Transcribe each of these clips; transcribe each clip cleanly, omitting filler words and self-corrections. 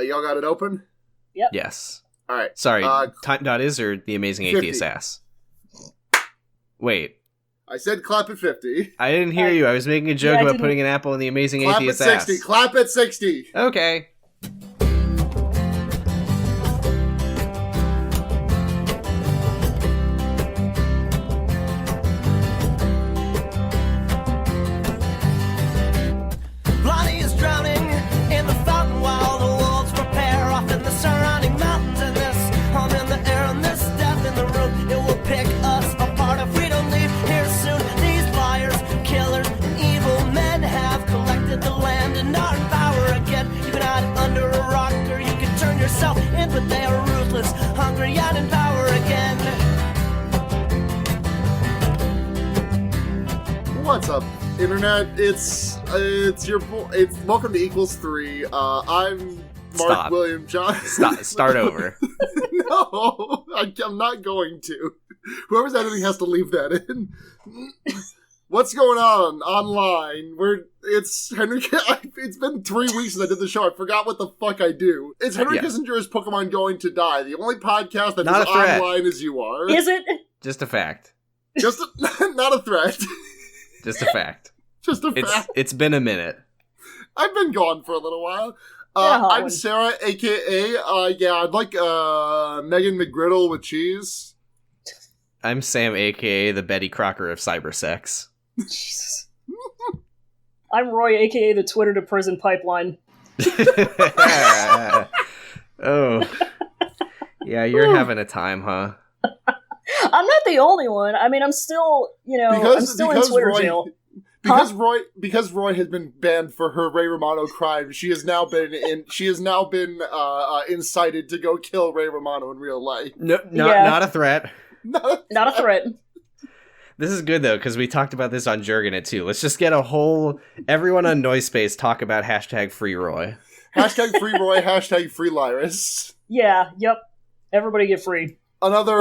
Y'all got it open? Yep. Yes. All right. Sorry, time.is or The Amazing 50. Atheist Ass? Wait. I said clap at 50. I didn't hear you. I was making a joke about putting an apple in The Amazing Clap Atheist at 60. Ass. Clap at 60. Okay. But they are ruthless, hungry, and in power again. What's up, internet? It's your boy. It's welcome to Equals 3. I'm Mark William John. Start over. No, I'm not going to. Whoever's editing has to leave that in. What's going on online? It's Henry. It's been 3 weeks since I did the show. I forgot what the fuck I do. It's Henry Kissinger's Pokémon Going to Die, the only podcast that is online as you are. Is it? Just a fact. Not a threat. Just a fact. Just a fact. It's been a minute. I've been gone for a little while. I'm Sara, aka I'd like Megan McGriddle with cheese. I'm Sam, aka the Betty Crocker of cybersex. Jesus. I'm Roy, aka the Twitter to prison pipeline. Oh. Yeah, you're having a time, huh? I'm not the only one. I mean, I'm still, I'm still in Twitter jail. Because Roy has been banned for her Ray Romano crime, she has now been incited to go kill Ray Romano in real life. Not a threat. Not a threat. This is good, though, because we talked about this on Jurgen It, too. Let's just get everyone on Noise Space talk about #Free Roy. #Free Roy, #Free Lyris. Yeah, yep. Everybody get free. Another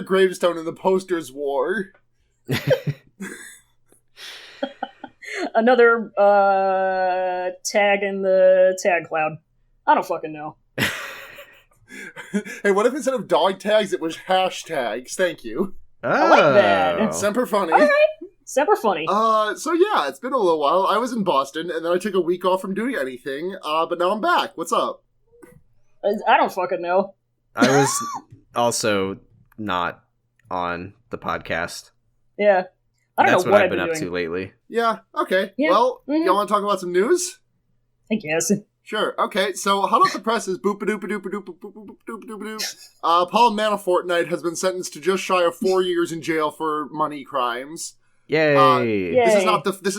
gravestone in the posters war. Another tag in the tag cloud. I don't fucking know. Hey, what if instead of dog tags, it was hashtags? Thank you. Oh. I like that. Semper funny. All right. Semper funny. So yeah, it's been a little while. I was in Boston, and then I took a week off from doing anything, but now I'm back. What's up? I don't fucking know. I was also not on the podcast. Yeah. That's what I've been up to lately. Yeah, okay. Yeah. Well, y'all want to talk about some news? I guess. Sure. Okay. So, Hot Off the Press is boop-a-doop-a-doop-a-doop-a-doop-a-doop-a-doop. Paul Manafort has been sentenced to just shy of 4 years in jail for money crimes. Yay! This is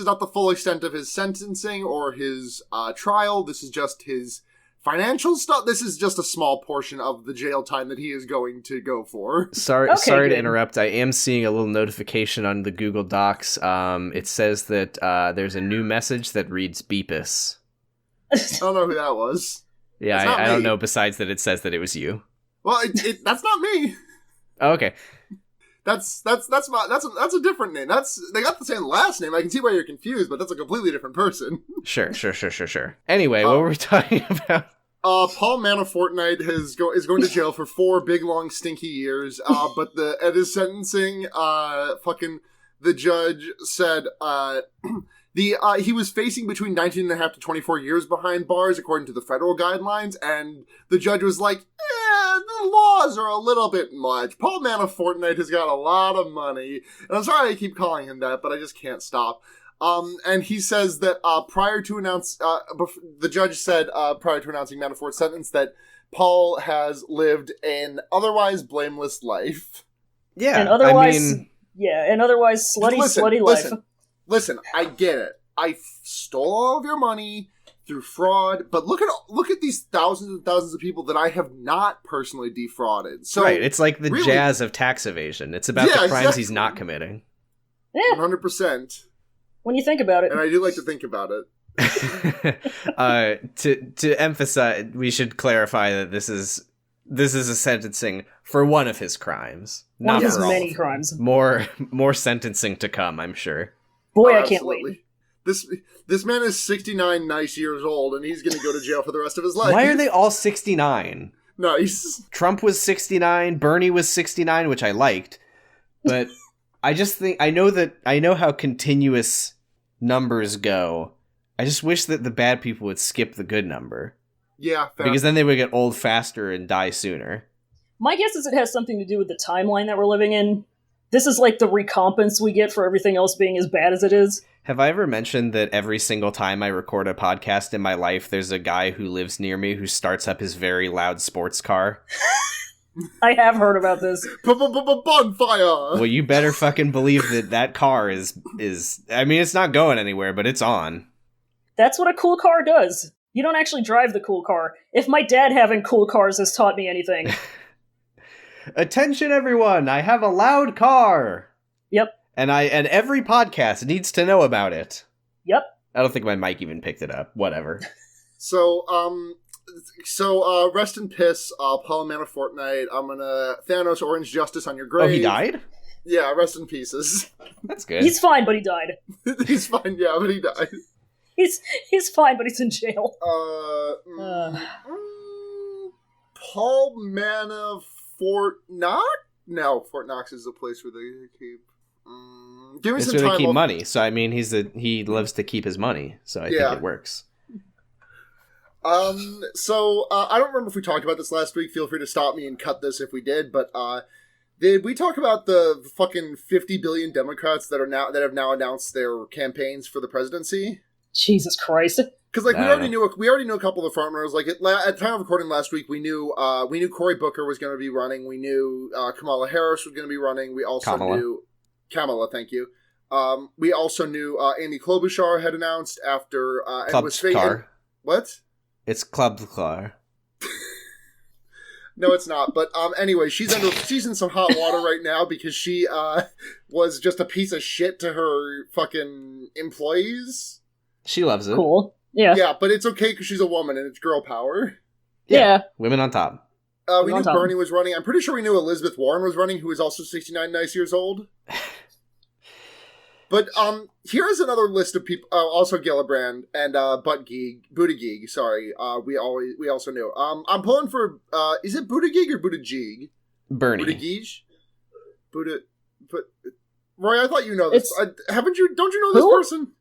not the full extent of his sentencing or his trial. This is just his financial stuff. This is just a small portion of the jail time that he is going to go for. Sorry to interrupt. I am seeing a little notification on the Google Docs. It says that there's a new message that reads Beepus. I don't know who that was. Yeah, I don't know. Besides that, it says that it was you. Well, that's not me. Oh, okay. That's a different name. They got the same last name. I can see why you're confused, but that's a completely different person. Sure. Anyway, what were we talking about? Paul Manafort is going to jail for 4 big, long, stinky years. But at his sentencing, the judge said, he was facing between 19 and a half to 24 years behind bars, according to the federal guidelines, and the judge was like, the laws are a little bit much. Paul Manafort has got a lot of money, and I'm sorry I keep calling him that, but I just can't stop. And he says that the judge said prior to announcing Manafort's sentence that Paul has lived an otherwise blameless life. Yeah, and otherwise slutty life. Listen, I get it. I stole all of your money through fraud, but look at these thousands and thousands of people that I have not personally defrauded. So right, it's like the jazz of tax evasion. It's about the crimes he's not committing. Yeah, 100%. When you think about it, and I do like to think about it. To emphasize, we should clarify that this is a sentencing for one of his crimes, one not of his for all many of crimes. More sentencing to come, I'm sure. Boy, I can't wait. This man is 69 nice years old, and he's going to go to jail for the rest of his life. Why are they all 69? Nice. Trump was 69, Bernie was 69, which I liked, but I just think I know how continuous numbers go. I just wish that the bad people would skip the good number. Yeah, fair. Because then they would get old faster and die sooner. My guess is it has something to do with the timeline that we're living in. This is like the recompense we get for everything else being as bad as it is. Have I ever mentioned that every single time I record a podcast in my life, there's a guy who lives near me who starts up his very loud sports car? I have heard about this. Bonfire! Well, you better fucking believe that car is... I mean, it's not going anywhere, but it's on. That's what a cool car does. You don't actually drive the cool car. If my dad having cool cars has taught me anything. Attention, everyone! I have a loud car! Yep. And every podcast needs to know about it. Yep. I don't think my mic even picked it up. Whatever. So rest in piss, Paul Manafort Night. I'm gonna Thanos Orange Justice on your grave. Oh, he died? Yeah, rest in pieces. That's good. He's fine, but he died. He's fine, yeah, but he died. He's fine, but he's in jail. Paul Manafort Knox? No, Fort Knox is the place where they keep... give me it's some where time they keep off. money, so I mean, he loves to keep his money, so I think it works. So I don't remember if we talked about this last week. Feel free to stop me and cut this if we did. But did we talk about the fucking 50 billion Democrats that have now announced their campaigns for the presidency? Jesus Christ! Because like we already knew a couple of the frontrunners. Like at the time of recording last week, we knew Cory Booker was going to be running. We knew Kamala Harris was going to be running. We also knew Kamala. Thank you. We also knew Amy Klobuchar had announced after and was Car. What? It's Club Car. No, it's not. But anyway, she's in some hot water right now because she was just a piece of shit to her fucking employees. She loves it. Cool. Yeah. Yeah, but it's okay because she's a woman and it's girl power. Yeah. Women on top. We knew Bernie was running. I'm pretty sure we knew Elizabeth Warren was running, who is also 69 nice years old. But here's another list of people. Also Gillibrand and Buttigieg. Sorry, we also knew. I'm pulling for. Is it Buttigieg or Buttigieg? Bernie. Buttigieg. But Roy, I thought you know this. Haven't you? Don't you know this person?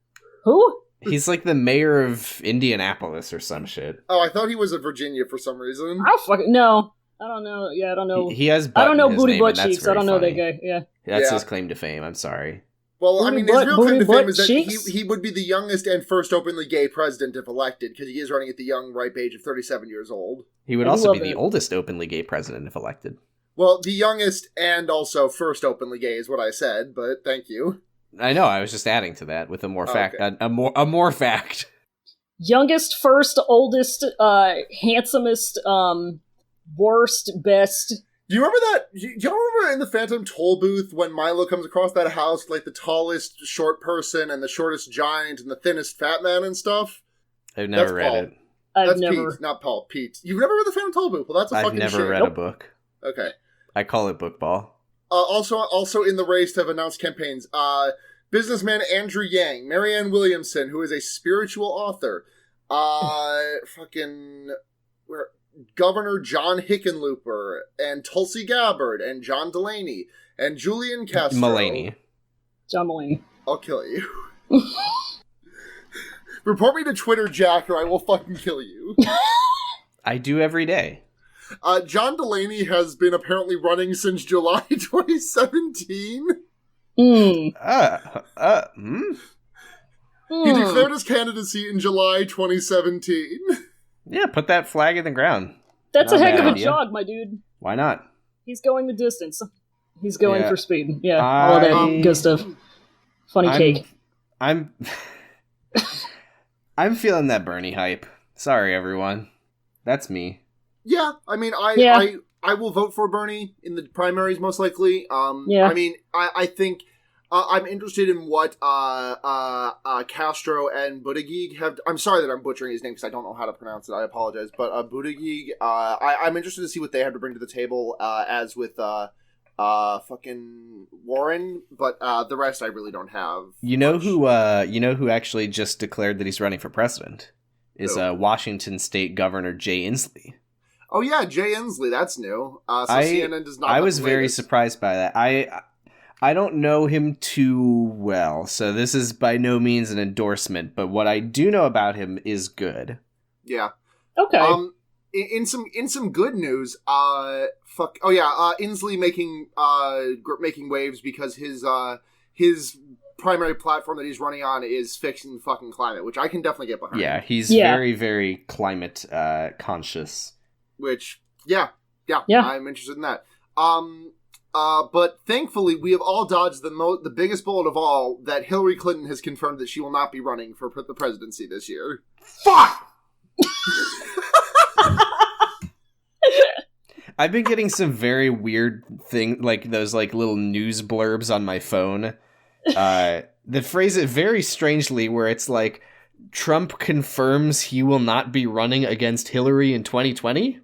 Who? He's like the mayor of Indianapolis or some shit. Oh, I thought he was in Virginia for some reason. I fucking no. I don't know. Yeah, I don't know. He has. I don't know his booty name, butt cheeks. I don't know that guy. Yeah. That's his claim to fame. I'm sorry. Well, Booty I mean, butt, his real claim to fame is that cheeks? he would be the youngest and first openly gay president if elected, because he is running at the young, ripe age of 37 years old. He would also be the oldest openly gay president if elected. Well, the youngest and also first openly gay is what I said, but thank you. I know, I was just adding to that with a more fact. Okay. A more fact. Youngest, first, oldest, handsomest, worst, best... Do you remember that? Do you remember in the Phantom Toll booth when Milo comes across that house, like the tallest short person and the shortest giant and the thinnest fat man and stuff? I've never read it. That's Pete, not Paul. Pete. You've never read the Phantom Toll booth? Well, that's a fucking shit. I've never read a book. Okay. I call it bookball. Also in the race to have announced campaigns, businessman Andrew Yang, Marianne Williamson, who is a spiritual author, Governor John Hickenlooper, and Tulsi Gabbard, and John Delaney, and Julian Castro. John Mulaney. I'll kill you. Report me to Twitter, Jack, or I will fucking kill you. I do every day. John Delaney has been apparently running since July 2017. Mm. He declared his candidacy in July 2017. Yeah, put that flag in the ground. That's a heck of a jog, my dude. Why not? He's going the distance. He's going for speed. Yeah, all that good stuff. Funny cake. I'm feeling that Bernie hype. Sorry, everyone. That's me. Yeah, I mean, I will vote for Bernie in the primaries, most likely. I mean, I think I'm interested in what Castro and Buttigieg have... I'm sorry that I'm butchering his name because I don't know how to pronounce it. I apologize. But Buttigieg, I'm interested to see what they have to bring to the table, as with fucking Warren, but the rest I really don't have. You know who actually just declared that he's running for president? Is Washington State Governor Jay Inslee. Oh yeah, Jay Inslee, that's new. So CNN does not. I was very surprised by that. I don't know him too well, so this is by no means an endorsement. But what I do know about him is good. Yeah. Okay. In some good news, Inslee making waves because his primary platform that he's running on is fixing the fucking climate, which I can definitely get behind. Yeah, he's very, very climate conscious. Which, yeah, I'm interested in that. But thankfully, we have all dodged the biggest bullet of all, that Hillary Clinton has confirmed that she will not be running for the presidency this year. Fuck! I've been getting some very weird like those like little news blurbs on my phone that phrase it very strangely, where it's like, Trump confirms he will not be running against Hillary in 2020?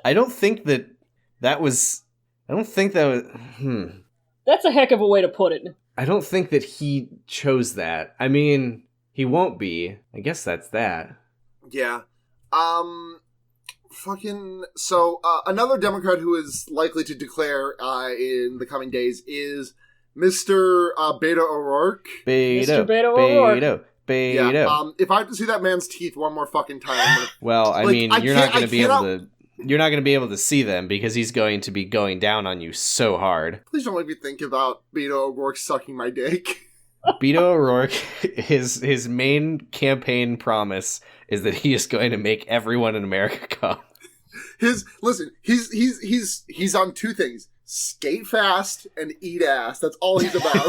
I don't think that was... That's a heck of a way to put it. I don't think that he chose that. I mean, he won't be. I guess that's that. Yeah. Another Democrat who is likely to declare in the coming days is Mr. Beto O'Rourke. Mr. Beto O'Rourke. Yeah, if I have to see that man's teeth one more fucking time, I'm gonna... Well, I mean, you're not going to be able to see them because he's going to be going down on you so hard. Please don't make me think about Beto O'Rourke sucking my dick. Beto O'Rourke, his main campaign promise is that he is going to make everyone in America come. He's on two things: skate fast and eat ass. That's all he's about.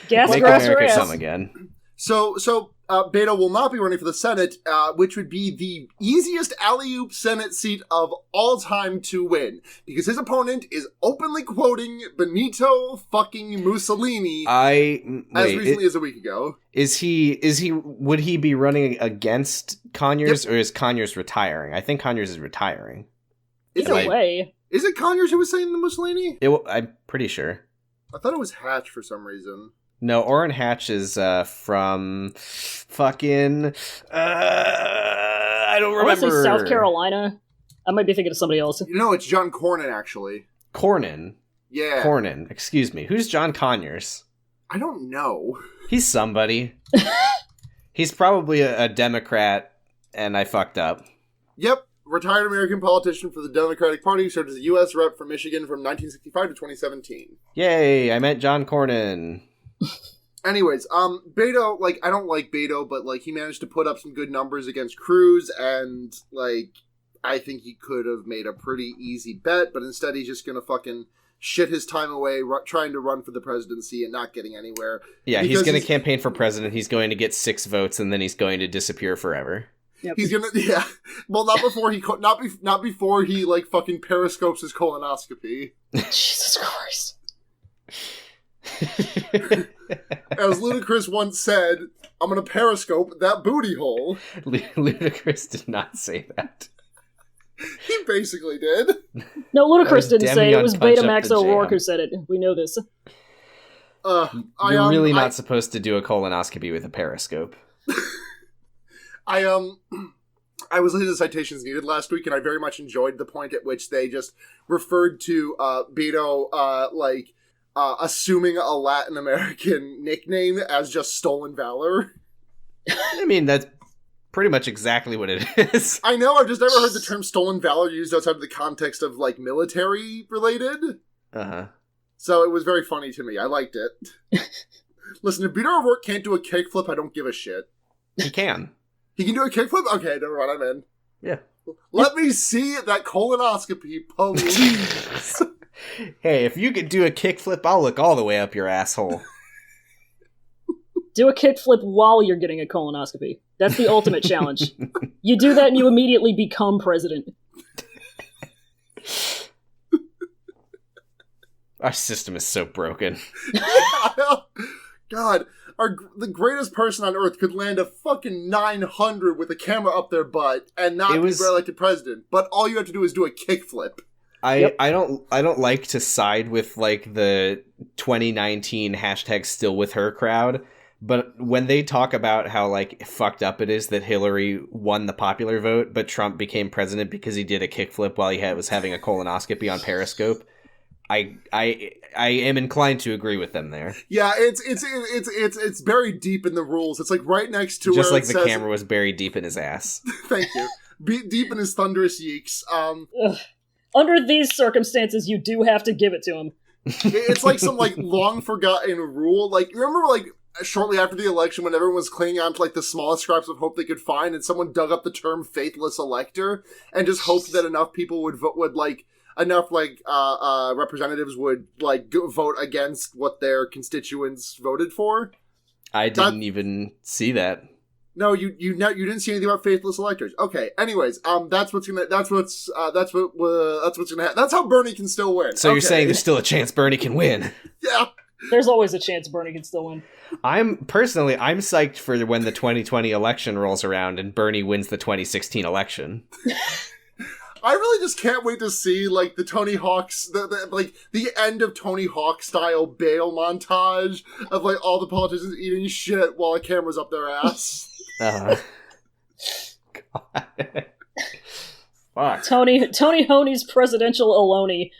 Gas make grass America ass. come again. So Beto will not be running for the Senate, which would be the easiest alley-oop Senate seat of all time to win, because his opponent is openly quoting Benito fucking Mussolini as recently as a week ago. Would he be running against Conyers, or is Conyers retiring? I think Conyers is retiring. Either way. Is it Conyers who was saying the Mussolini? I'm pretty sure. I thought it was Hatch for some reason. No, Orrin Hatch is from fucking... I don't remember. I want to say South Carolina. I might be thinking of somebody else. No, it's John Cornyn, actually. Cornyn? Yeah. Cornyn, excuse me. Who's John Conyers? I don't know. He's somebody. He's probably a Democrat, and I fucked up. Yep. Retired American politician for the Democratic Party, served as a U.S. rep for Michigan from 1965 to 2017. Yay, I meant John Cornyn. Anyways, Beto, I don't like Beto, but, he managed to put up some good numbers against Cruz, and, I think he could have made a pretty easy bet, but instead he's just gonna fucking shit his time away trying to run for the presidency and not getting anywhere. Yeah, he's gonna campaign for president, he's going to get 6 votes, and then he's going to disappear forever. Yep. He's gonna, yeah. Well, not before he fucking periscopes his colonoscopy. Jesus Christ. As Ludacris once said, I'm gonna periscope that booty hole. Ludacris did not say that. He basically did. No, Ludacris didn't say it. It was Punch Up Betamax the O'Rourke Jam. who said it. We know this. You're really not supposed to do a colonoscopy with a periscope. I was listening to Citations Needed last week, and I very much enjoyed the point at which they just referred to Beto, assuming a Latin American nickname as just Stolen Valor. I mean, that's pretty much exactly what it is. I know, I've just never heard the term Stolen Valor used outside of the context of, military related. Uh-huh. So it was very funny to me. I liked it. Listen, if Beto O'Rourke can't do a kickflip, I don't give a shit. He can. He can do a kickflip? Okay, never mind, I'm in. Yeah. Let me see that colonoscopy, please. Hey, if you could do a kickflip, I'll look all the way up your asshole. Do a kickflip while you're getting a colonoscopy. That's the ultimate challenge. You do that and you immediately become president. Our system is so broken. God, the greatest person on Earth could land a fucking 900 with a camera up their butt and not be elected president. But all you have to do is do a kickflip. I don't like to side with like the 2019 hashtag still with her crowd, but when they talk about how like fucked up it is that Hillary won the popular vote, but Trump became president because he did a kickflip while he was having a colonoscopy on Periscope, I am inclined to agree with them there. Yeah, it's buried deep in the rules. It's like right next to just where like it the says, camera was buried deep in his ass. Thank you. Deep in his thunderous yeeks. Under these circumstances, you do have to give it to him. It's like some like long forgotten rule. Like remember, like shortly after the election, when everyone was clinging on to like the smallest scraps of hope they could find, and someone dug up the term "faithless elector" and just hoped that enough people would representatives would like vote against what their constituents voted for. I didn't even see that. No, you didn't see anything about faithless electors. Okay. Anyways, that's how Bernie can still win. So you're saying there's still a chance Bernie can win? Yeah. There's always a chance Bernie can still win. I'm psyched for when the 2020 election rolls around and Bernie wins the 2016 election. I really just can't wait to see like the Tony Hawk's the end of Tony Hawk style bail montage of like all the politicians eating shit while a camera's up their ass. God. Fuck. Tony Honey's presidential aloni.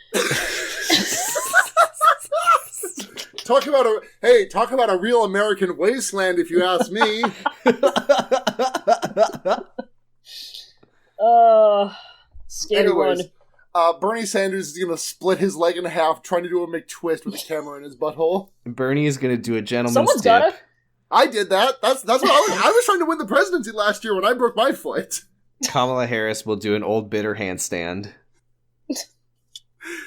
Talk about a real American wasteland, if you ask me. Skater one. Bernie Sanders is gonna split his leg in half trying to do a McTwist with a camera in his butthole. Bernie is gonna do a gentleman's Someone's dip. gotta. I did that. That's what I was trying to win the presidency last year when I broke my foot. Kamala Harris will do an old bitter handstand.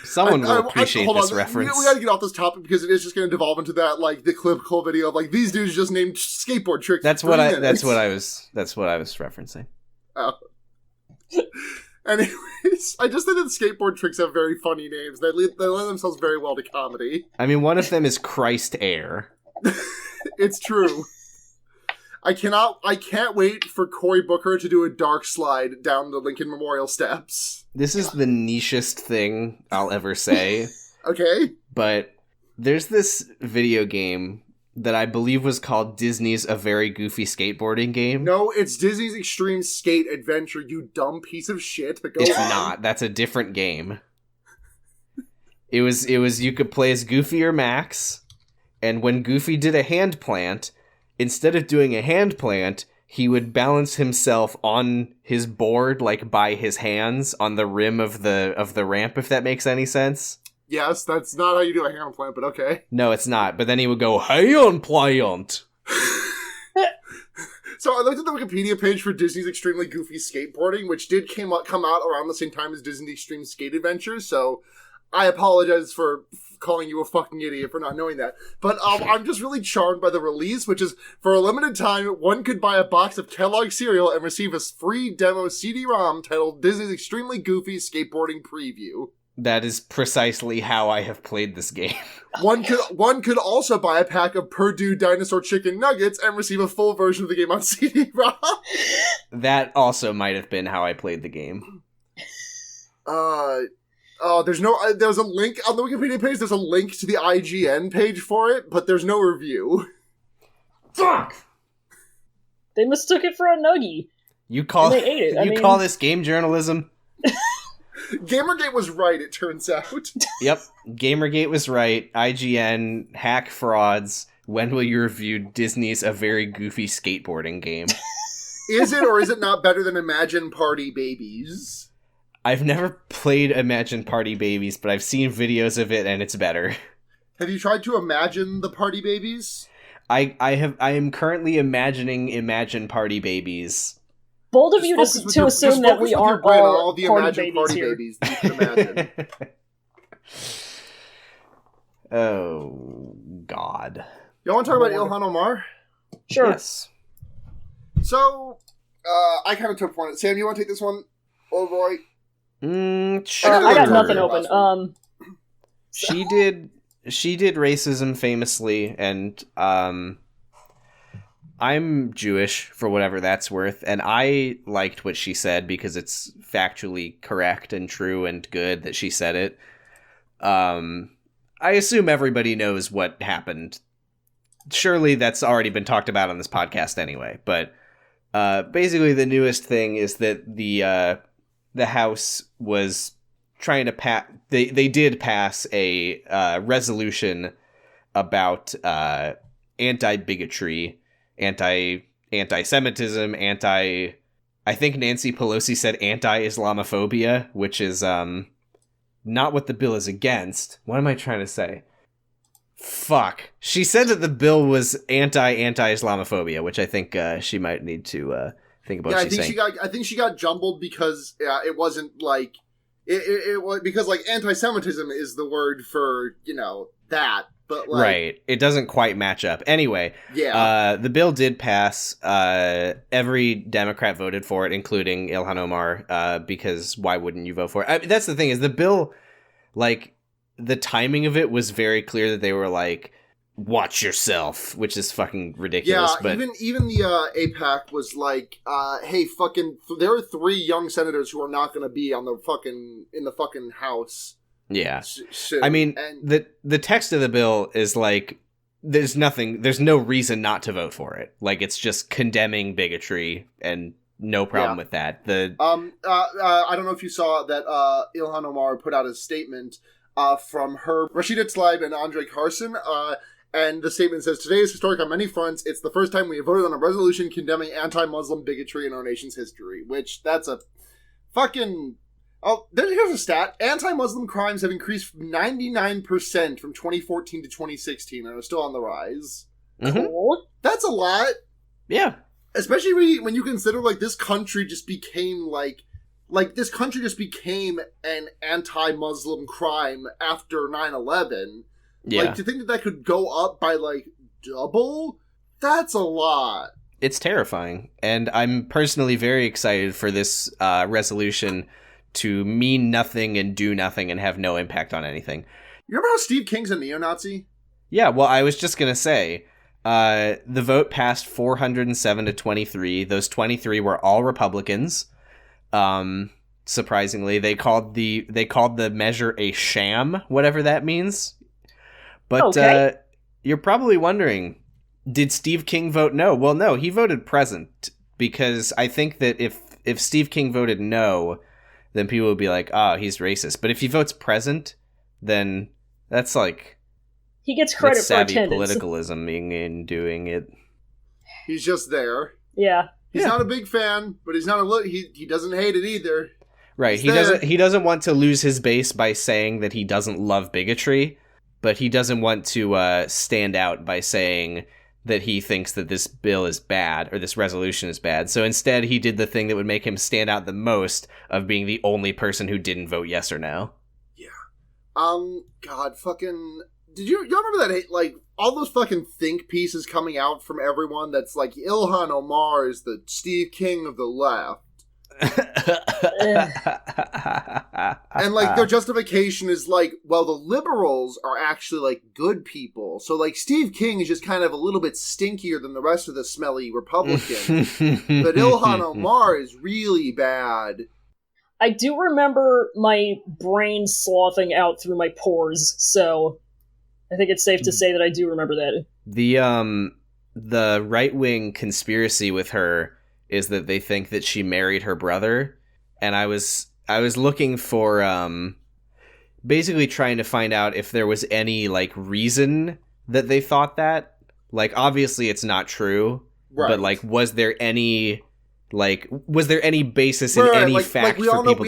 Someone will appreciate this reference. We gotta get off this topic because it is just gonna devolve into that like the clip video of like these dudes just named skateboard tricks. That's what I was referencing. Oh. Anyways, I just think that skateboard tricks have very funny names. They lend themselves very well to comedy. I mean, one of them is Christ Air. It's true. I can't wait for Cory Booker to do a dark slide down the Lincoln Memorial steps. This is the nichest thing I'll ever say. Okay. But there's this video game that I believe was called Disney's A Very Goofy Skateboarding Game. No, it's Disney's Extreme Skate Adventure, you dumb piece of shit. But it's not. That's a different game. It was you could play as Goofy or Max, and when Goofy did a hand plant, instead of doing a hand plant, he would balance himself on his board, like by his hands, on the rim of the ramp, if that makes any sense. Yes, that's not how you do a hand plant, but okay. No, it's not. But then he would go, hand plant. So I looked at the Wikipedia page for Disney's Extremely Goofy Skateboarding, which did come out around the same time as Disney's Extreme Skate Adventure, so I apologize for calling you a fucking idiot for not knowing that. But I'm just really charmed by the release, which is, for a limited time, one could buy a box of Kellogg's cereal and receive a free demo CD-ROM titled Disney's Extremely Goofy Skateboarding Preview. That is precisely how I have played this game. One could also buy a pack of Purdue Dinosaur Chicken Nuggets and receive a full version of the game on CD-ROM. That also might have been how I played the game. There's a link on the Wikipedia page. There's a link to the IGN page for it, but there's no review. Fuck! They mistook it for a nuggie. You call they ate it. Call this game journalism? Gamergate was right, it turns out. Yep, Gamergate was right. IGN, hack frauds. When will you review Disney's A Very Goofy Skateboarding Game? Is it or is it not better than Imagine Party Babies? I've never played Imagine Party Babies, but I've seen videos of it and it's better. Have you tried to imagine the Party Babies? I am currently imagining Imagine Party Babies. Bold of you to assume that we aren't all the party Imagine babies Party here. Babies that you can imagine. Oh, God. Y'all want to talk about Ilhan Omar? Sure. Yes. So, I kind of took one. Sam, you want to take this one? Oh, boy. Sure. I got nothing open. She did racism famously, and I'm Jewish, for whatever that's worth, and I liked what she said because it's factually correct and true and good that she said it. I assume everybody knows what happened. Surely that's already been talked about on this podcast anyway, but basically the newest thing is that the House was trying to pass... They did pass a resolution about anti-bigotry, anti-Semitism, I think Nancy Pelosi said anti-Islamophobia, which is not what the bill is against. What am I trying to say? Fuck. She said that the bill was anti-Islamophobia, which I think she might need to think about. Yeah, I think she got jumbled because it wasn't like it was because like anti-Semitism is the word for that. But like, right. It doesn't quite match up. Anyway, the bill did pass. Every Democrat voted for it, including Ilhan Omar, because why wouldn't you vote for it? That's the thing, is the bill, like, the timing of it was very clear that they were like, watch yourself, which is fucking ridiculous. Yeah, but even the APAC was like, hey, fucking, there are 3 young senators who are not going to be in the fucking House. Yeah. I mean, the text of the bill is like, there's no reason not to vote for it. Like, it's just condemning bigotry and no problem with that. I don't know if you saw that Ilhan Omar put out a statement from her, Rashida Tlaib and Andre Carson, and the statement says, today is historic on many fronts. It's the first time we have voted on a resolution condemning anti-Muslim bigotry in our nation's history, which that's a fucking... Oh, here's a stat. Anti-Muslim crimes have increased 99% from 2014 to 2016 and are still on the rise. Mm-hmm. Cool. That's a lot. Yeah. Especially when you consider, like, this country just became, this country just became an anti-Muslim crime after 9/11. Yeah. Like, to think that could go up by, like, double? That's a lot. It's terrifying. And I'm personally very excited for this resolution to mean nothing and do nothing and have no impact on anything. You remember how Steve King's a neo-Nazi? Yeah, well, I was just going to say, the vote passed 407 to 23. Those 23 were all Republicans. Surprisingly, they called the measure a sham, whatever that means. But you're probably wondering, did Steve King vote no? Well, no, he voted present, because I think that if Steve King voted no, then people would be like, oh, he's racist. But if he votes present, then that's like... He gets credit for savvy attendance. politicalism in doing it. He's just there. Yeah. He's not a big fan, but he's not he doesn't hate it either. Right. He doesn't want to lose his base by saying that he doesn't love bigotry, but he doesn't want to stand out by saying that he thinks that this bill is bad, or this resolution is bad. So instead, he did the thing that would make him stand out the most, of being the only person who didn't vote yes or no. Yeah. God, fucking... Did you remember that, like, all those fucking think pieces coming out from everyone that's like, Ilhan Omar is the Steve King of the left? And like their justification is like, well, the liberals are actually like good people, so like Steve King is just kind of a little bit stinkier than the rest of the smelly Republicans. But Ilhan Omar is really bad. I do remember my brain sloughing out through my pores, so I think it's safe to say that I do remember that. The right-wing conspiracy with her is that they think that she married her brother, and I was looking for basically trying to find out if there was any like reason that they thought that. Like, obviously it's not true, right. But like was there any basis in any fact for people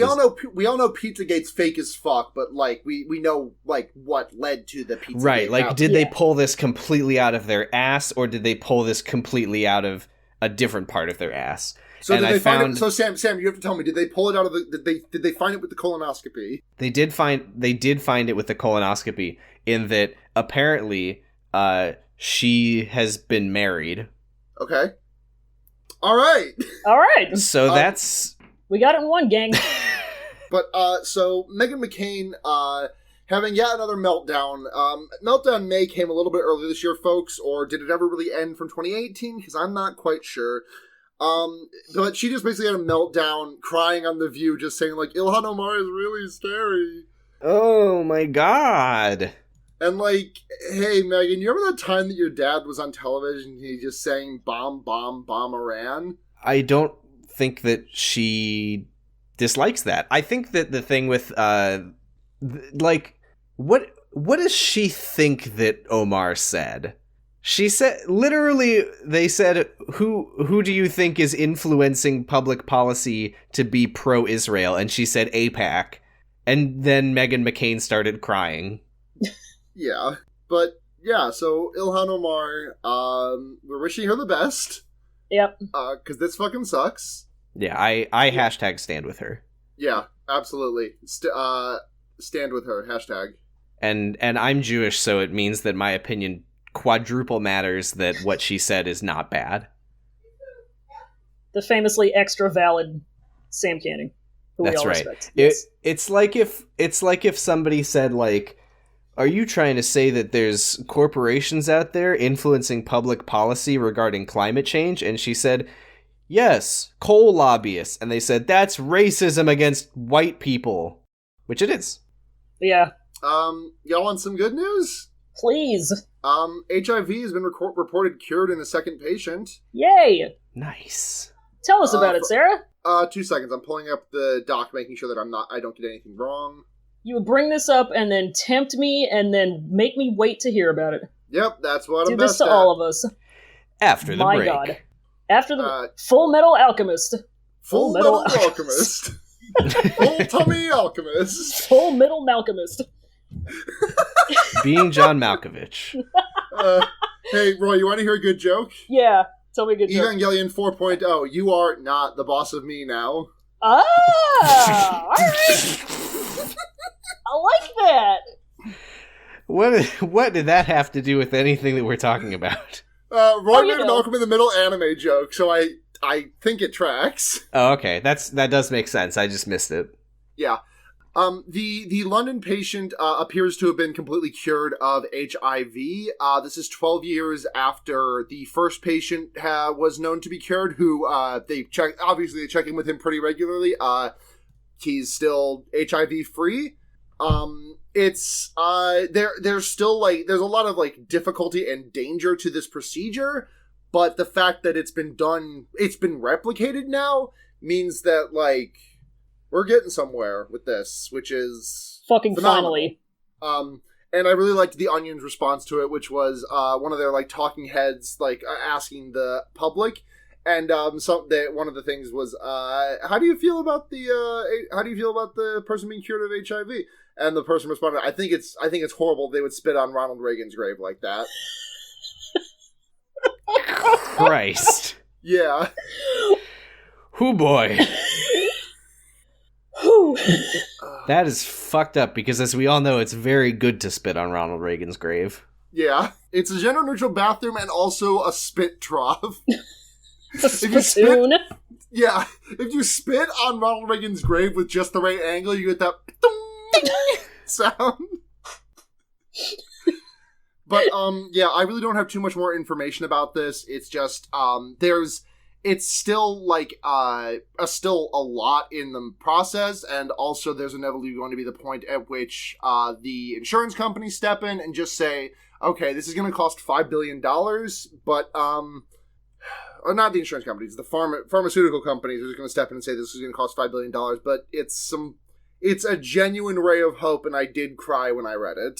we all know Pizzagate's fake as fuck, but like we know like what led to the Pizzagate. Right, like did they pull this completely out of their ass, or did they pull this completely out of a different part of their ass? So and did they find it? So Sam, you have to tell me. Did they pull it out of the? Did they find it with the colonoscopy? They did find it with the colonoscopy. In that apparently, she has been married. Okay. All right. So that's we got it in one, gang. But so Meghan McCain having yet another meltdown. Meltdown May came a little bit earlier this year, folks, or did it ever really end from 2018? Because I'm not quite sure. But she just basically had a meltdown, crying on The View, just saying, like, Ilhan Omar is really scary. Oh my god. And, like, hey, Megan, you remember that time that your dad was on television and he just saying, bomb, bomb, bomb Iran? I don't think that she dislikes that. I think that the thing with, what does she think that Omar said? She said, literally, they said, who do you think is influencing public policy to be pro-Israel? And she said AIPAC. And then Meghan McCain started crying. Yeah. But, yeah, so Ilhan Omar, we're wishing her the best. Yep. Because this fucking sucks. Yeah, I hashtag stand with her. Yeah, absolutely. Stand with her, hashtag. And I'm Jewish, so it means that my opinion quadruple matters, that what she said is not bad. The famously extra valid Sam Canning, who That's we all right. respect. Yes. It's like if somebody said, like, are you trying to say that there's corporations out there influencing public policy regarding climate change? And she said, yes, coal lobbyists. And they said, that's racism against white people. Which it is. Yeah. Y'all want some good news? Please. HIV has been reported cured in a second patient. Yay! Nice. Tell us about it, Sarah. 2 seconds. I'm pulling up the doc, making sure that I don't get anything wrong. You would bring this up and then tempt me and then make me wait to hear about it. Yep, that's what Do I'm this best to at. all of us. After the My break. God. After the Full Metal Alchemist. Full Metal Alchemist. Full Tummy Alchemist. Full Metal Malcolmist. Being John Malkovich. Hey, Roy, you want to hear a good joke? Yeah. Tell me a good joke. Evangelion 4.0, you are not the boss of me now. Ah! Alright! I like that! What did that have to do with anything that we're talking about? Roy made a Malcolm in the Middle anime joke, so I think it tracks. Oh, okay. That does make sense. I just missed it. Yeah. The London patient appears to have been completely cured of HIV. This is 12 years after the first patient was known to be cured, who they check in with him pretty regularly. He's still HIV free. It's there's still there's a lot of difficulty and danger to this procedure, but the fact that it's been replicated now means that we're getting somewhere with this, which is fucking phenomenal. finally. And I really liked the Onion's response to it, which was one of their talking heads asking the public, and one of the things was, how do you feel about the person being cured of HIV? And the person responded, I think it's horrible they would spit on Ronald Reagan's grave like that. Christ. Yeah. Hoo boy. That is fucked up, because as we all know, it's very good to spit on Ronald Reagan's grave. Yeah. It's a gender-neutral bathroom and also a spit trough. If you spit on Ronald Reagan's grave with just the right angle, you get that sound. But, I really don't have too much more information about this. It's just, it's still still a lot in the process, and also there's inevitably going to be the point at which the insurance companies step in and just say, okay, this is going to cost $5 billion, but or not the insurance companies, the pharmaceutical companies are just going to step in and say this is going to cost $5 billion, but it's a genuine ray of hope, and I did cry when I read it.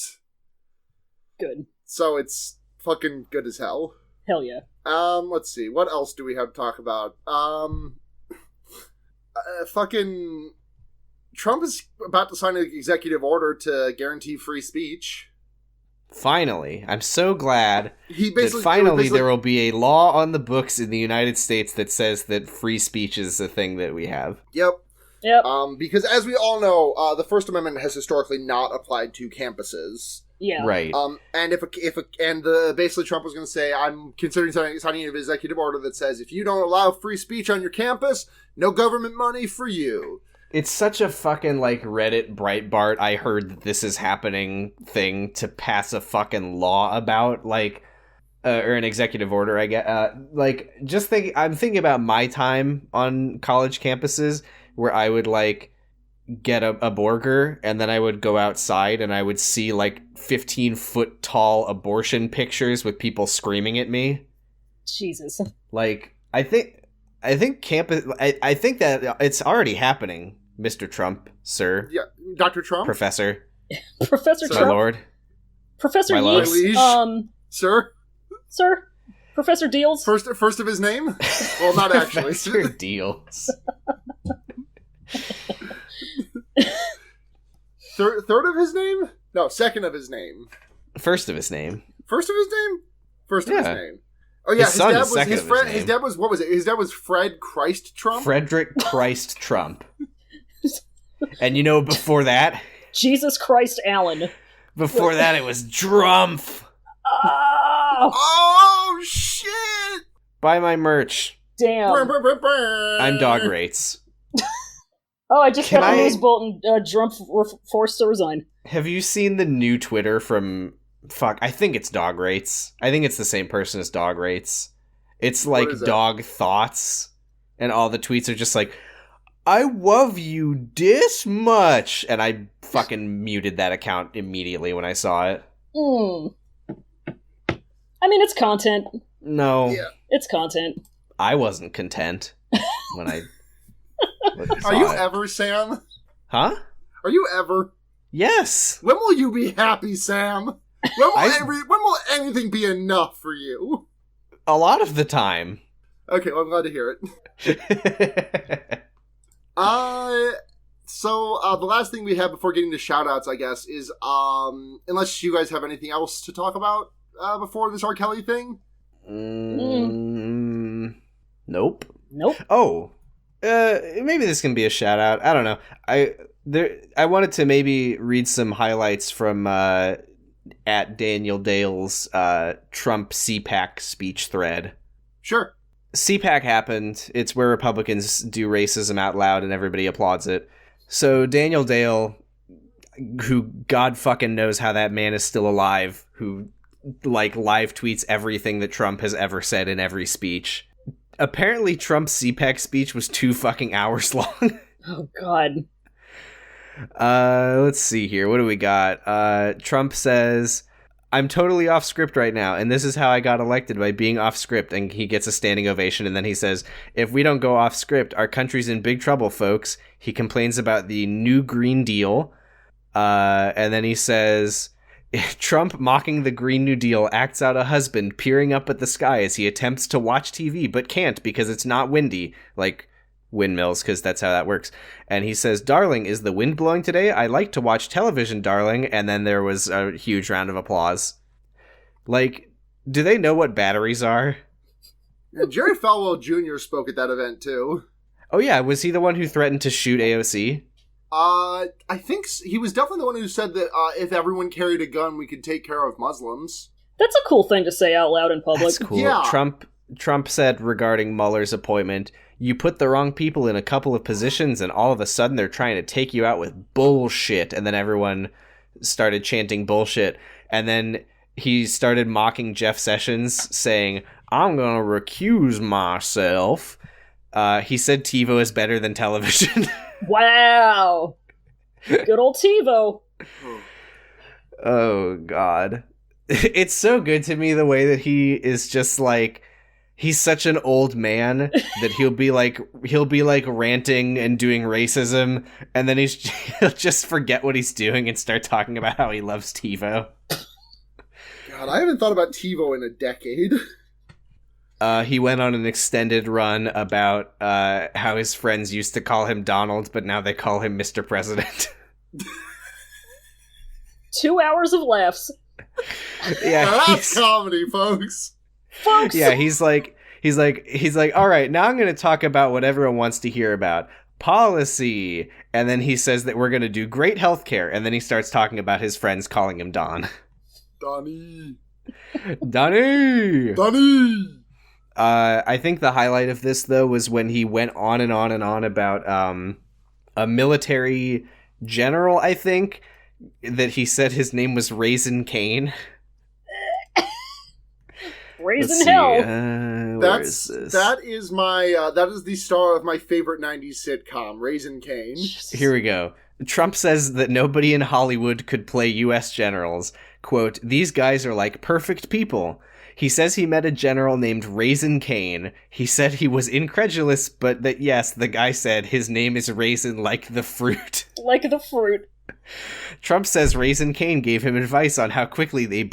Good. So it's fucking good as hell. Hell yeah. Let's see. What else do we have to talk about? Fucking Trump is about to sign an executive order to guarantee free speech. Finally. I'm so glad that finally there will be a law on the books in the United States that says that free speech is a thing that we have. Yep. Yep. Because as we all know, the First Amendment has historically not applied to campuses. Yeah. Right. And basically Trump was going to say, I'm considering signing an executive order that says if you don't allow free speech on your campus, no government money for you. It's such a fucking, like, Reddit Breitbart, I heard that this is happening thing to pass a fucking law about, like, or an executive order, I guess. I'm thinking about my time on college campuses where I would, like, get a burger, and then I would go outside and I would see, like, 15-foot tall abortion pictures with people screaming at me. Jesus. Like, I think campus... I think that it's already happening, Mr. Trump, sir. Yeah, Dr. Trump? Professor. Professor Sir. My Trump? lord. Professor My lord. Yeats? Sir? Sir? Professor Deals? First of his name? Well, not actually. Professor Deals. Third of his name? No, second of his name. First of his name. First of his name? First of his Yeah. name. Oh yeah, His son is second of his name. His dad was what was it? His dad was Fred Christ Trump. Frederick Christ Trump. And you know, before that? Jesus Christ Allen. Before that, it was Drumpf. Oh! Oh shit! Buy my merch. Damn. I'm Dog Rates. Oh, I just Can got a I- news bulletin. Trump forced to resign. Have you seen the new Twitter from... Fuck, I think it's Dog Rates. I think it's the same person as Dog Rates. It's like is that? Dog Thoughts. And all the tweets are just like, I love you this much. And I fucking muted that account immediately when I saw it. I mean, it's content. No, Yeah. It's content. I wasn't content when I saw Are you it. ever, Sam? Huh? Are you ever? Yes. When will you be happy, Sam? When I- when will anything be enough for you? A lot of the time. Okay, well, I'm glad to hear it. So the last thing we have before getting to shoutouts, I guess, is unless you guys have anything else to talk about before this R. Kelly thing. Nope. Nope. Oh, maybe this can be a shout out. I don't know. I wanted to maybe read some highlights from at Daniel Dale's Trump CPAC speech thread. Sure. CPAC happened. It's where Republicans do racism out loud and everybody applauds it. So Daniel Dale, who God fucking knows how that man is still alive, who like live tweets everything that Trump has ever said in every speech. Apparently Trump's CPAC speech was 2 fucking hours long. Oh, God. Let's see here. What do we got? Trump says, I'm totally off script right now, and this is how I got elected, by being off script. And he gets a standing ovation, and then he says, if we don't go off script, our country's in big trouble, folks. He complains about the new Green Deal. And then he says, Trump mocking the Green New Deal acts out a husband peering up at the sky as he attempts to watch TV, but can't because it's not windy. Like windmills, because that's how that works. And he says, darling, is the wind blowing today? I like to watch television, darling. And then there was a huge round of applause. Like, do they know what batteries are? Yeah, Jerry Falwell Jr. spoke at that event, too. Oh yeah, was he the one who threatened to shoot AOC? I think he was definitely the one who said that if everyone carried a gun, we could take care of Muslims. That's a cool thing to say out loud in public. That's cool. Yeah. Trump said regarding Mueller's appointment, you put the wrong people in a couple of positions and all of a sudden they're trying to take you out with bullshit. And then everyone started chanting bullshit. And then he started mocking Jeff Sessions, saying, I'm going to recuse myself. He said TiVo is better than television. Wow. Good old TiVo. Oh, God. It's so good to me the way that he is just like, he's such an old man that he'll be like ranting and doing racism, and then he'll just forget what he's doing and start talking about how he loves TiVo. God, I haven't thought about TiVo in a decade. He went on an extended run about how his friends used to call him Donald, but now they call him Mr. President. 2 hours of laughs. Yeah, Now that's comedy, folks. Folks! yeah, he's like, all right, now I'm going to talk about what everyone wants to hear about. Policy. And then he says that we're going to do great healthcare. And then he starts talking about his friends calling him Don. Donnie. Donnie! Donnie! I think the highlight of this, though, was when he went on and on and on about a military general, I think, that he said his name was Raisin Cane. Raisin hell. Where is this? That is the star of my favorite 90s sitcom, Raisin Cane. Here we go. Trump says that nobody in Hollywood could play U.S. generals. Quote, "These guys are like perfect people." He says he met a general named Raisin Cane. He said he was incredulous, but that yes, the guy said his name is Raisin like the fruit. Like the fruit. Trump says Raisin Cane gave him advice on how quickly they